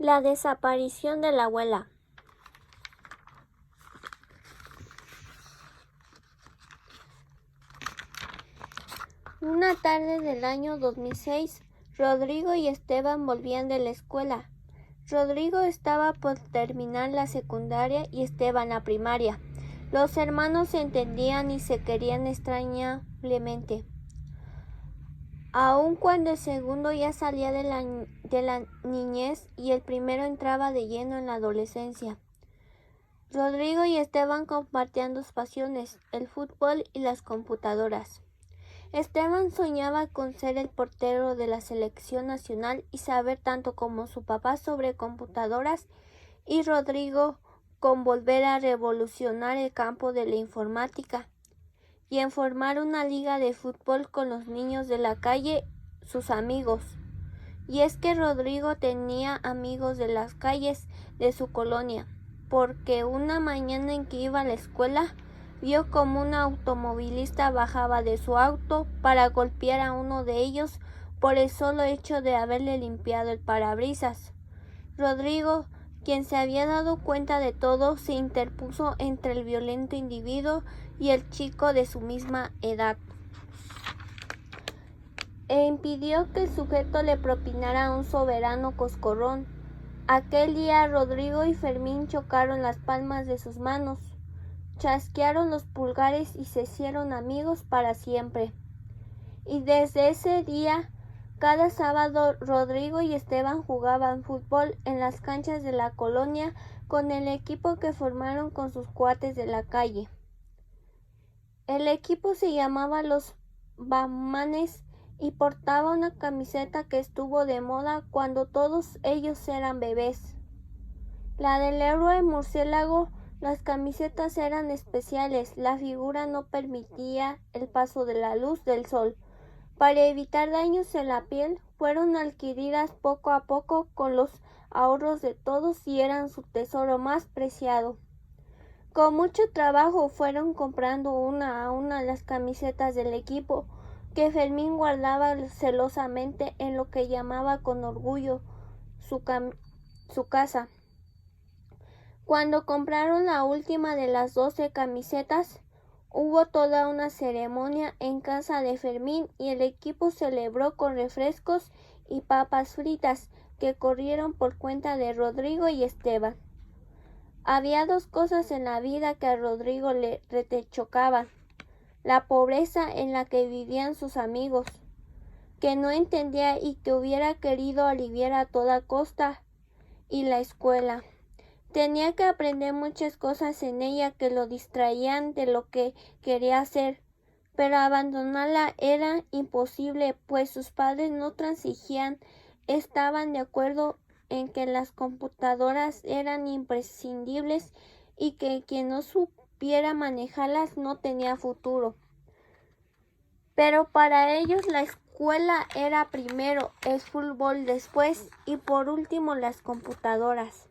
La desaparición de la abuela. Una tarde del año 2006, Rodrigo y Esteban volvían de la escuela. Rodrigo estaba por terminar la secundaria y Esteban la primaria. Los hermanos se entendían y se querían extrañablemente. Aun cuando el segundo ya salía de la niñez y el primero entraba de lleno en la adolescencia. Rodrigo y Esteban compartían dos pasiones, el fútbol y las computadoras. Esteban soñaba con ser el portero de la selección nacional y saber tanto como su papá sobre computadoras, y Rodrigo con volver a revolucionar el campo de la informática y en formar una liga de fútbol con los niños de la calle, sus amigos. Y es que Rodrigo tenía amigos de las calles de su colonia, porque una mañana en que iba a la escuela, vio como un automovilista bajaba de su auto para golpear a uno de ellos por el solo hecho de haberle limpiado el parabrisas. Rodrigo, quien se había dado cuenta de todo, se interpuso entre el violento individuo y el chico de su misma edad, e impidió que el sujeto le propinara un soberano coscorrón. Aquel día Rodrigo y Fermín chocaron las palmas de sus manos, chasquearon los pulgares y se hicieron amigos para siempre. Y desde ese día, cada sábado Rodrigo y Esteban jugaban fútbol en las canchas de la colonia con el equipo que formaron con sus cuates de la calle. El equipo se llamaba los Bamanes y portaba una camiseta que estuvo de moda cuando todos ellos eran bebés. La del héroe murciélago. Las camisetas eran especiales, la figura no permitía el paso de la luz del sol. Para evitar daños en la piel, fueron adquiridas poco a poco con los ahorros de todos y eran su tesoro más preciado. Con mucho trabajo fueron comprando una a una las camisetas del equipo, que Fermín guardaba celosamente en lo que llamaba con orgullo su casa. Cuando compraron la última de las 12 camisetas, hubo toda una ceremonia en casa de Fermín y el equipo celebró con refrescos y papas fritas que corrieron por cuenta de Rodrigo y Esteban. Había dos cosas en la vida que a Rodrigo le retechocaban: la pobreza en la que vivían sus amigos, que no entendía y que hubiera querido aliviar a toda costa, y la escuela. Tenía que aprender muchas cosas en ella que lo distraían de lo que quería hacer, pero abandonarla era imposible, pues sus padres no transigían, estaban de acuerdo en que las computadoras eran imprescindibles y que quien no supiera manejarlas no tenía futuro. Pero para ellos la escuela era primero, el fútbol después y por último las computadoras.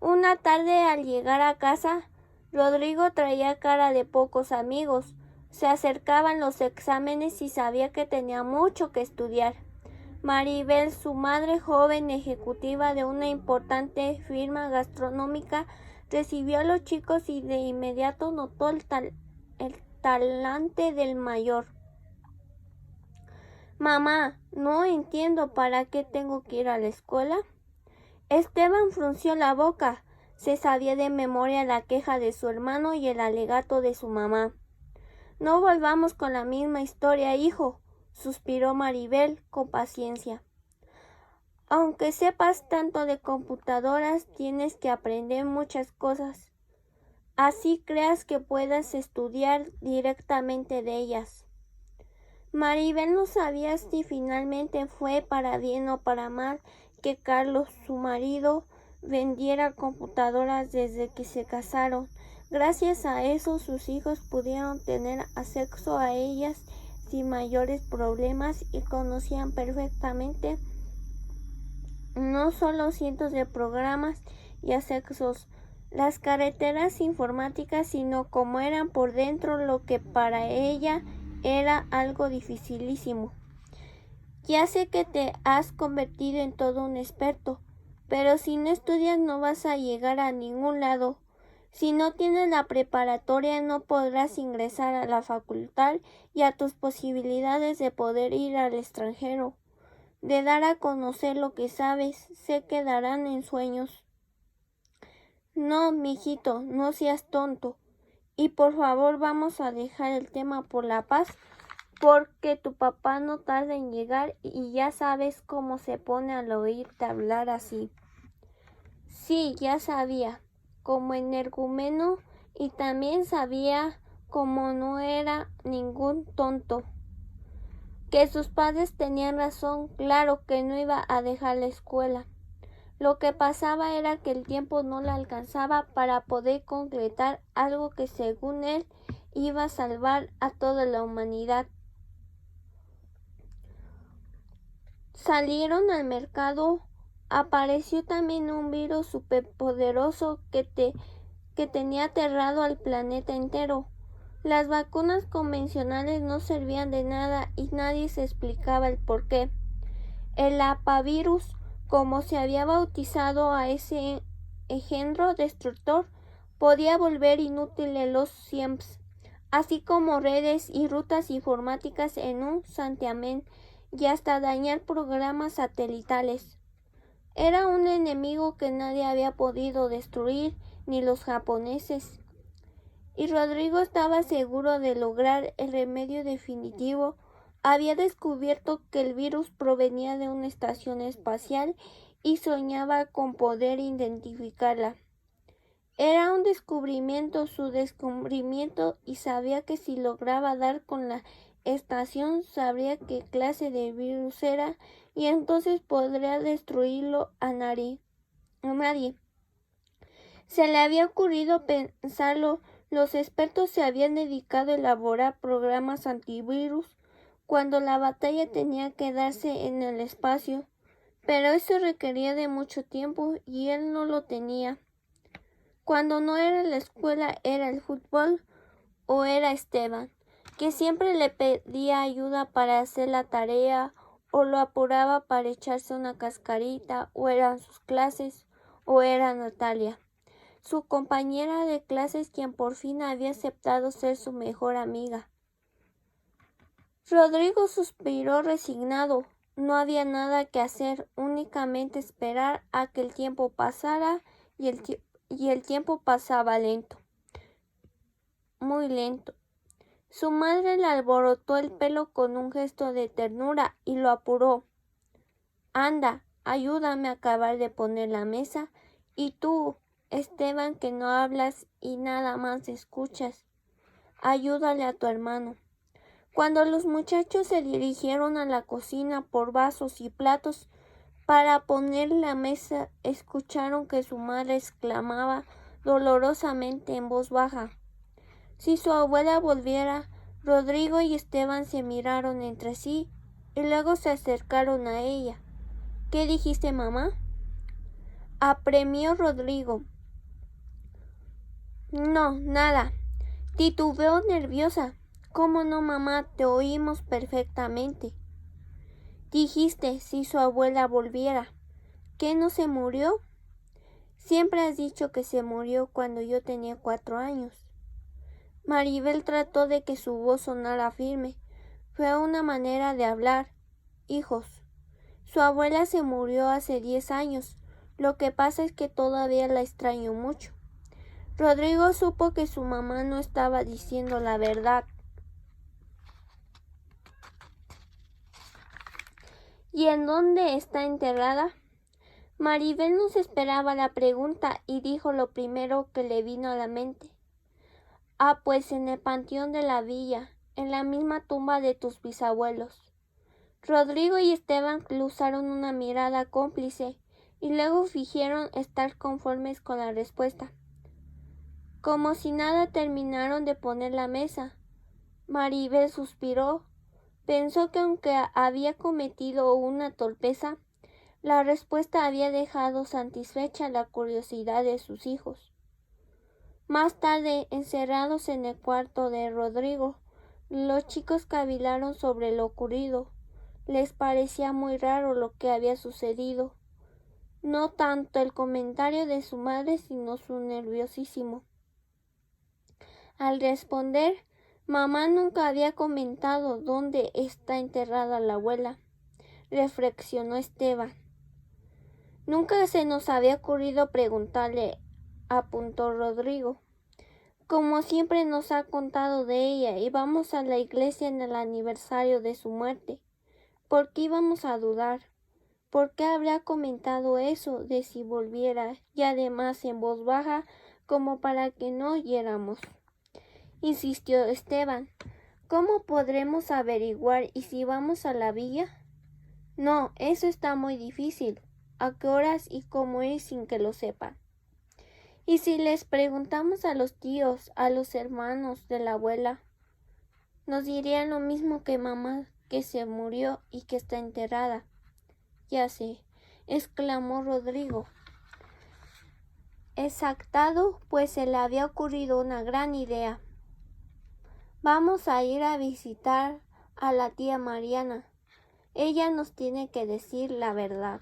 Una tarde al llegar a casa, Rodrigo traía cara de pocos amigos. Se acercaban los exámenes y sabía que tenía mucho que estudiar. Maribel, su madre, joven ejecutiva de una importante firma gastronómica, recibió a los chicos y de inmediato notó el talante del mayor. «Mamá, no entiendo para qué tengo que ir a la escuela». Esteban frunció la boca. Se sabía de memoria la queja de su hermano y el alegato de su mamá. «No volvamos con la misma historia, hijo», suspiró Maribel con paciencia. «Aunque sepas tanto de computadoras, tienes que aprender muchas cosas. Así creas que puedas estudiar directamente de ellas». Maribel no sabía si finalmente fue para bien o para mal que Carlos, su marido, vendiera computadoras desde que se casaron. Gracias a eso sus hijos pudieron tener acceso a ellas sin mayores problemas y conocían perfectamente no solo cientos de programas y accesos, las carreteras informáticas, sino cómo eran por dentro, lo que para ella era algo dificilísimo. «Ya sé que te has convertido en todo un experto», pero si no estudias no vas a llegar a ningún lado. Si no tienes la preparatoria no podrás ingresar a la facultad y a tus posibilidades de poder ir al extranjero, de dar a conocer lo que sabes, se quedarán en sueños. No, mijito, no seas tonto. Y por favor vamos a dejar el tema por la paz, porque tu papá no tarda en llegar y ya sabes cómo se pone al oírte hablar así. Sí, ya sabía, como energúmeno, y también sabía, como no era ningún tonto, que sus padres tenían razón, claro que no iba a dejar la escuela. Lo que pasaba era que el tiempo no le alcanzaba para poder concretar algo que según él iba a salvar a toda la humanidad. Salieron al mercado. Apareció también un virus superpoderoso que tenía aterrado al planeta entero. Las vacunas convencionales no servían de nada y nadie se explicaba el porqué. El apavirus, como se había bautizado a ese engendro destructor, podía volver inútiles los SIEMs, así como redes y rutas informáticas en un santiamén y hasta dañar programas satelitales. Era un enemigo que nadie había podido destruir, ni los japoneses. Y Rodrigo estaba seguro de lograr el remedio definitivo. Había descubierto que el virus provenía de una estación espacial y soñaba con poder identificarla. Era un descubrimiento, su descubrimiento, y sabía que si lograba dar con la estación sabría qué clase de virus era y entonces podría destruirlo a nadie. Se le había ocurrido pensarlo. Los expertos se habían dedicado a elaborar programas antivirus cuando la batalla tenía que darse en el espacio, pero eso requería de mucho tiempo y él no lo tenía. Cuando no era la escuela era el fútbol o era Esteban, que siempre le pedía ayuda para hacer la tarea o lo apuraba para echarse una cascarita, o eran sus clases o era Natalia, su compañera de clases, quien por fin había aceptado ser su mejor amiga. Rodrigo suspiró resignado. No había nada que hacer, únicamente esperar a que el tiempo pasara y el tiempo pasaba lento, muy lento. Su madre le alborotó el pelo con un gesto de ternura y lo apuró. Anda, ayúdame a acabar de poner la mesa. Y tú, Esteban, que no hablas y nada más escuchas, ayúdale a tu hermano. Cuando los muchachos se dirigieron a la cocina por vasos y platos para poner la mesa, escucharon que su madre exclamaba dolorosamente en voz baja. Si su abuela volviera. Rodrigo y Esteban se miraron entre sí y luego se acercaron a ella. ¿Qué dijiste, mamá?, apremió Rodrigo. No, nada. Titubeó nerviosa. ¿Cómo no, mamá? Te oímos perfectamente. Dijiste si su abuela volviera. ¿Qué, no se murió? Siempre has dicho que se murió cuando yo tenía 4 años. Maribel trató de que su voz sonara firme. Fue una manera de hablar. Hijos, su abuela se murió hace 10 años. Lo que pasa es que todavía la extraño mucho. Rodrigo supo que su mamá no estaba diciendo la verdad. ¿Y en dónde está enterrada? Maribel no se esperaba la pregunta y dijo lo primero que le vino a la mente. Ah, pues en el panteón de la villa, en la misma tumba de tus bisabuelos. Rodrigo y Esteban cruzaron una mirada cómplice y luego fingieron estar conformes con la respuesta. Como si nada terminaron de poner la mesa. Maribel suspiró. Pensó que aunque había cometido una torpeza, la respuesta había dejado satisfecha la curiosidad de sus hijos. Más tarde, encerrados en el cuarto de Rodrigo, los chicos cavilaron sobre lo ocurrido. Les parecía muy raro lo que había sucedido. no tanto el comentario de su madre, sino su nerviosísimo. Al responder, mamá nunca había comentado dónde está enterrada la abuela, reflexionó Esteban. Nunca se nos había ocurrido preguntarle, apuntó Rodrigo. Como siempre nos ha contado de ella y vamos a la iglesia en el aniversario de su muerte. ¿Por qué íbamos a dudar? ¿Por qué habría comentado eso de si volviera y además en voz baja como para que no oyéramos? Insistió Esteban. ¿Cómo podremos averiguar y si vamos a la villa? No, eso está muy difícil. ¿A qué horas y cómo es sin que lo sepan? ¿Y si les preguntamos a los tíos, a los hermanos de la abuela? Nos dirían lo mismo que mamá, que se murió y que está enterrada. Ya sé, exclamó Rodrigo, exaltado, pues se le había ocurrido una gran idea. Vamos a ir a visitar a la tía Mariana. Ella nos tiene que decir la verdad.